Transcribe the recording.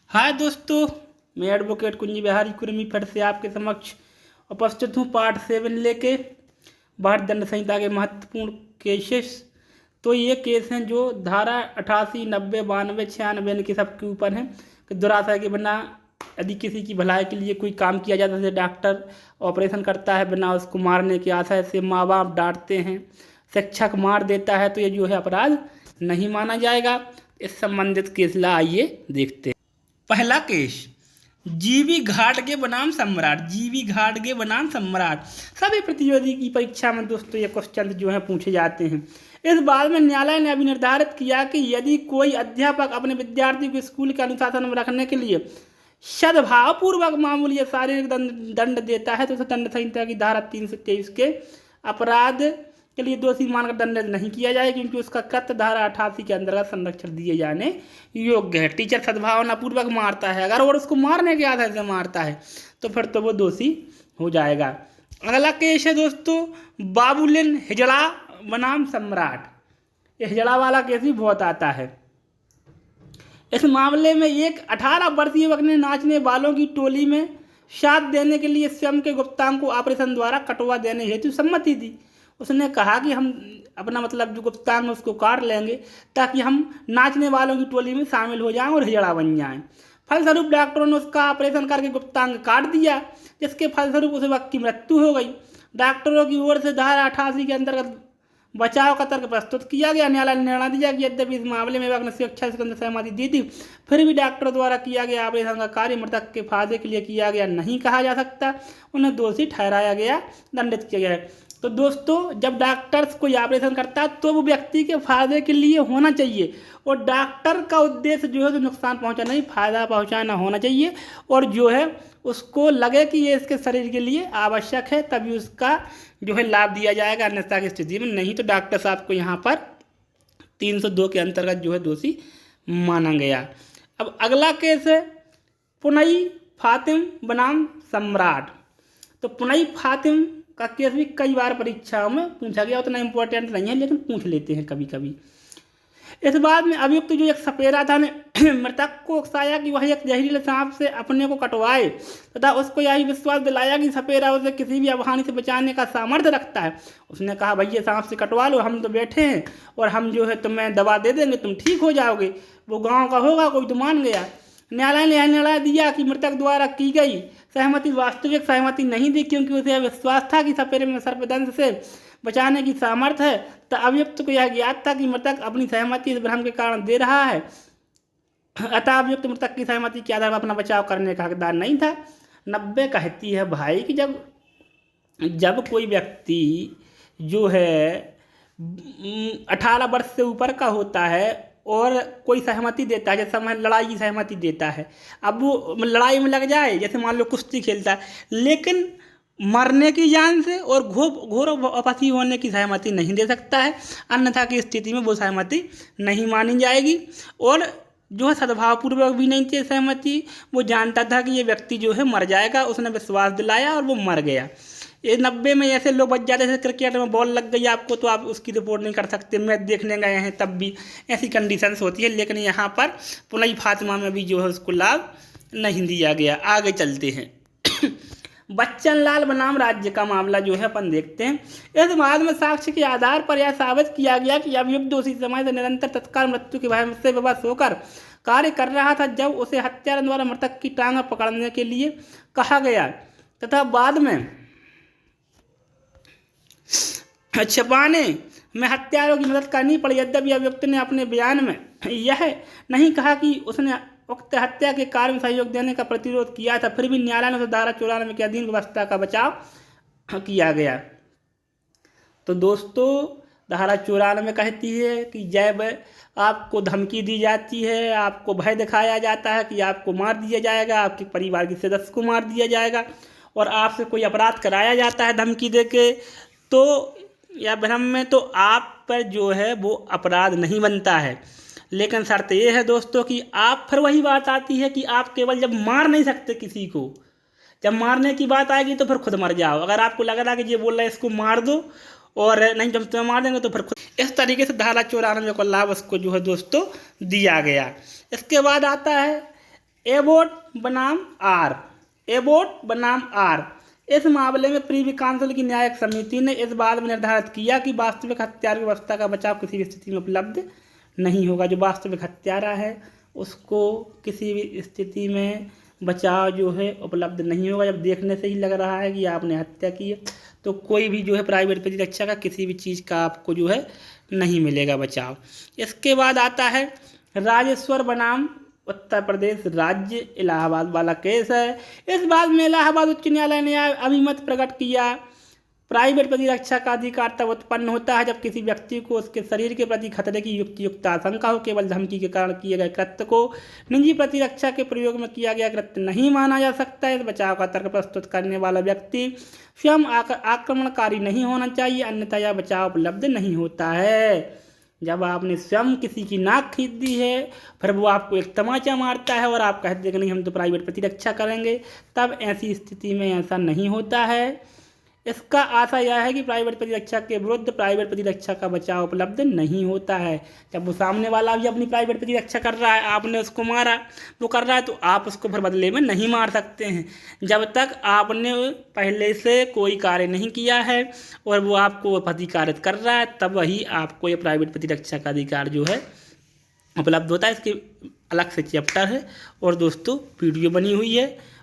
हाय दोस्तों, मैं एडवोकेट कुंजी बिहारी कुर्मी फिर से आपके समक्ष उपस्थित हूँ पार्ट 7 लेके भारतीय दंड संहिता के महत्वपूर्ण केसेस। तो ये केस हैं जो धारा 88, 90, 92, 96 इनके सबके ऊपर हैं कि दुराशा के बिना यदि किसी की भलाई के लिए कोई काम किया जाता है, जैसे डॉक्टर ऑपरेशन करता है बिना उसको मारने के आशय से, माँ बाप डांटते हैं, शिक्षक मार देता है, तो ये जो है अपराध नहीं माना जाएगा। इस संबंधित केस ला आइए देखते हैं। पहला केस, जीवी घाटगे बनाम सम्राट। जीवी घाटगे बनाम सम्राट सभी प्रतियोगी की परीक्षा में दोस्तों ये क्वेश्चन जो है पूछे जाते हैं। इस बात में न्यायालय ने अभी निर्धारित किया कि यदि कोई अध्यापक अपने विद्यार्थी को स्कूल के अनुशासन में रखने के लिए सद्भावपूर्वक मामूली या शारीरिक दंड देता है तो उसे दंड संहिता की धारा 323 के अपराध के लिए दोषी मानकर दंडित नहीं किया जाए, क्योंकि उसका कृत्य धारा 88 के अंतर्गत संरक्षण दिए जाने योग्य है। टीचर सद्भावना पूर्वक मारता है अगर, और उसको मारने के आधार से मारता है तो फिर तो वो दोषी हो जाएगा। अगला केस है दोस्तों, बाबूलिन हिजड़ा बनाम सम्राट। ये हिजड़ा वाला केस भी बहुत आता है। इस मामले में एक 18 वर्षीय युवक ने नाचने वालों की टोली में साथ देने के लिए स्वयं के गुप्तांग को ऑपरेशन द्वारा कटवा देने हेतु सम्मति दी। उसने कहा कि हम अपना मतलब जो गुप्तांग में उसको काट लेंगे ताकि हम नाचने वालों की टोली में शामिल हो जाएं और हिजड़ा बन जाएं। फलस्वरूप डॉक्टरों ने उसका ऑपरेशन करके गुप्तांग काट दिया, जिसके फलस्वरूप उस वक्त की मृत्यु हो गई। डॉक्टरों की ओर से धारा 88 के अंतर्गत बचाव का तर्क प्रस्तुत किया गया। न्यायालय ने निर्णय दिया कि यद्यपि इस मामले में ने स्वेच्छा से सहमति दी थी, फिर भी डॉक्टर द्वारा किया गया ऑपरेशन का कार्य मृतक के फायदे के लिए किया गया नहीं कहा जा सकता। उन्हें दोषी ठहराया गया, दंडित किया गया। तो दोस्तों, जब डॉक्टर्स कोई ऑपरेशन करता है तो वो व्यक्ति के फायदे के लिए होना चाहिए, और डॉक्टर का उद्देश्य जो है तो नुकसान पहुंचाना नहीं, फायदा पहुंचाना होना चाहिए। और जो है उसको लगे कि ये इसके शरीर के लिए आवश्यक है तभी उसका जो है लाभ दिया जाएगा, अन्यथा की स्थिति में नहीं। तो डॉक्टर साहब को यहाँ पर 302 के अंतर्गत जो है दोषी माना गया। अब अगला केस है पुनई फातिम बनाम सम्राट। तो पुनई फातिम का केस भी कई बार परीक्षाओं में पूछा गया, उतना इम्पोर्टेंट नहीं है लेकिन पूछ लेते हैं कभी कभी। इस बात में अभियुक्त जो एक सपेरा था ने मृतक को उकसाया कि वह एक जहरीले सांप से अपने को कटवाए तथा उसको यही विश्वास दिलाया कि सपेरा उसे किसी भी अवहानि से बचाने का सामर्थ्य रखता है। उसने कहा, भैया सांप से कटवा लो, हम तो बैठे हैं और हम जो है तुम्हें दवा दे देंगे, तुम ठीक हो जाओगे। वो गाँव का होगा कोई, तो मान गया। न्यायालय ने यह निर्णय दिया कि मृतक द्वारा की गई सहमति वास्तविक सहमति नहीं दी, क्योंकि उसे विश्वास था कि सपेरे में सर्पदंश से बचाने की सामर्थ्य है। तो अभियुक्त को यह ज्ञात था कि मृतक अपनी सहमति इस भ्रम के कारण दे रहा है, अतः अभियुक्त मृतक की सहमति के आधार पर अपना बचाव करने का हकदार नहीं था। 90 कहती है भाई कि जब कोई व्यक्ति जो है 18 वर्ष से ऊपर का होता है और कोई सहमति देता है, जैसे मान लड़ाई की सहमति देता है, अब वो लड़ाई में लग जाए, जैसे मान लो कुश्ती खेलता है, लेकिन मरने की जान से और घोर अपराधी होने की सहमति नहीं दे सकता है, अन्यथा की स्थिति में वो सहमति नहीं मानी जाएगी। और जो है सद्भावपूर्वक भी नहीं थी सहमति, वो जानता था कि ये व्यक्ति जो है मर जाएगा, उसने विश्वास दिलाया और वो मर गया। ये 90 में ऐसे लोग बच जाते हैं, क्रिकेट में बॉल लग गई आपको तो आप उसकी रिपोर्ट नहीं कर सकते, मैच देखने गए हैं तब भी ऐसी कंडीशंस होती है। लेकिन यहाँ पर पुनई फातिमा में भी जो है उसको लाभ नहीं दिया गया। आगे चलते हैं बच्चन लाल बनाम राज्य का मामला जो है अपन देखते हैं। इस बाद में साक्ष्य के आधार पर यह साबित किया गया कि अभियुक्त दोषी समय से निरंतर तत्काल मृत्यु के भय से विवश होकर कार्य कर रहा था, जब उसे हत्यारों द्वारा मृतक की टांग पकड़ने के लिए कहा गया तथा बाद में छिपाने में हत्यारों की मदद करनी पड़ी। यद्यपि अभियुक्त ने अपने बयान में यह नहीं कहा कि उसने उक्त हत्या के कार्य में सहयोग देने का प्रतिरोध किया था, फिर भी न्यायालय ने उसे धारा 94 के अधीन व्यवस्था का बचाव किया गया। तो दोस्तों, धारा 94 कहती है कि जब आपको धमकी दी जाती है, आपको भय दिखाया जाता है कि आपको मार दिया जाएगा, आपके परिवार के सदस्य को मार दिया जाएगा, और आपसे कोई अपराध कराया जाता है धमकी देके, तो या भ्रम में, तो आप पर जो है वो अपराध नहीं बनता है। लेकिन शर्त ये है दोस्तों कि आप, फिर वही बात आती है कि आप केवल जब मार नहीं सकते किसी को, जब मारने की बात आएगी तो फिर खुद मर जाओ। अगर आपको लग रहा है कि ये बोल रहा है इसको मार दो और नहीं जब तुम्हें मार देंगे तो फिर खुद, इस तरीके से धारा 94 का लाभ उसको जो है दोस्तों दिया गया। इसके बाद आता है एबोट बनाम आर, एबोट बनाम आर। इस मामले में प्रीवी काउंसिल की न्यायिक समिति ने इस बात में निर्धारित किया कि वास्तविक हत्यारा की व्यवस्था का बचाव किसी भी स्थिति में उपलब्ध नहीं होगा। जो वास्तविक हत्यारा है उसको किसी भी स्थिति में बचाव जो है उपलब्ध नहीं होगा। जब देखने से ही लग रहा है कि आपने हत्या की है तो कोई भी जो है प्राइवेट प्रतिरक्षा का किसी भी चीज़ का आपको जो है नहीं मिलेगा बचाव। इसके बाद आता है राजेश्वर बनाम उत्तर प्रदेश राज्य, इलाहाबाद वाला केस है। इस बात में इलाहाबाद उच्च न्यायालय ने अभिमत प्रकट किया प्राइवेट प्रतिरक्षा का अधिकार तब उत्पन्न होता है जब किसी व्यक्ति को उसके शरीर के प्रति खतरे की युक्त आशंका हो। केवल धमकी के कारण किए गए कृत्य को निजी प्रतिरक्षा के प्रयोग में किया गया कृत्य नहीं माना जा सकता। इस बचाव का तर्क प्रस्तुत करने वाला व्यक्ति स्वयं आक्रमणकारी नहीं होना चाहिए, अन्यथा यह बचाव उपलब्ध नहीं होता है। जब आपने स्वयं किसी की नाक खींच दी है, फिर वो आपको एक तमाचा मारता है और आप कहते हैं कि नहीं हम तो प्राइवेट प्रतिरक्षा करेंगे, तब ऐसी स्थिति में ऐसा नहीं होता है। इसका आशा यह है कि प्राइवेट प्रतिरक्षा के विरुद्ध प्राइवेट प्रतिरक्षा का बचाव उपलब्ध नहीं होता है। जब वो सामने वाला भी अपनी प्राइवेट प्रतिरक्षा कर रहा है, आपने उसको मारा, वो कर रहा है, तो आप उसको फिर बदले में नहीं मार सकते हैं जब तक आपने पहले से कोई कार्य नहीं किया है और वो आपको अधिकारित कर रहा है, तब वही आपको ये प्राइवेट प्रतिरक्षा का अधिकार जो है उपलब्ध होता है। इसके अलग से चैप्टर है और दोस्तों वीडियो बनी हुई है,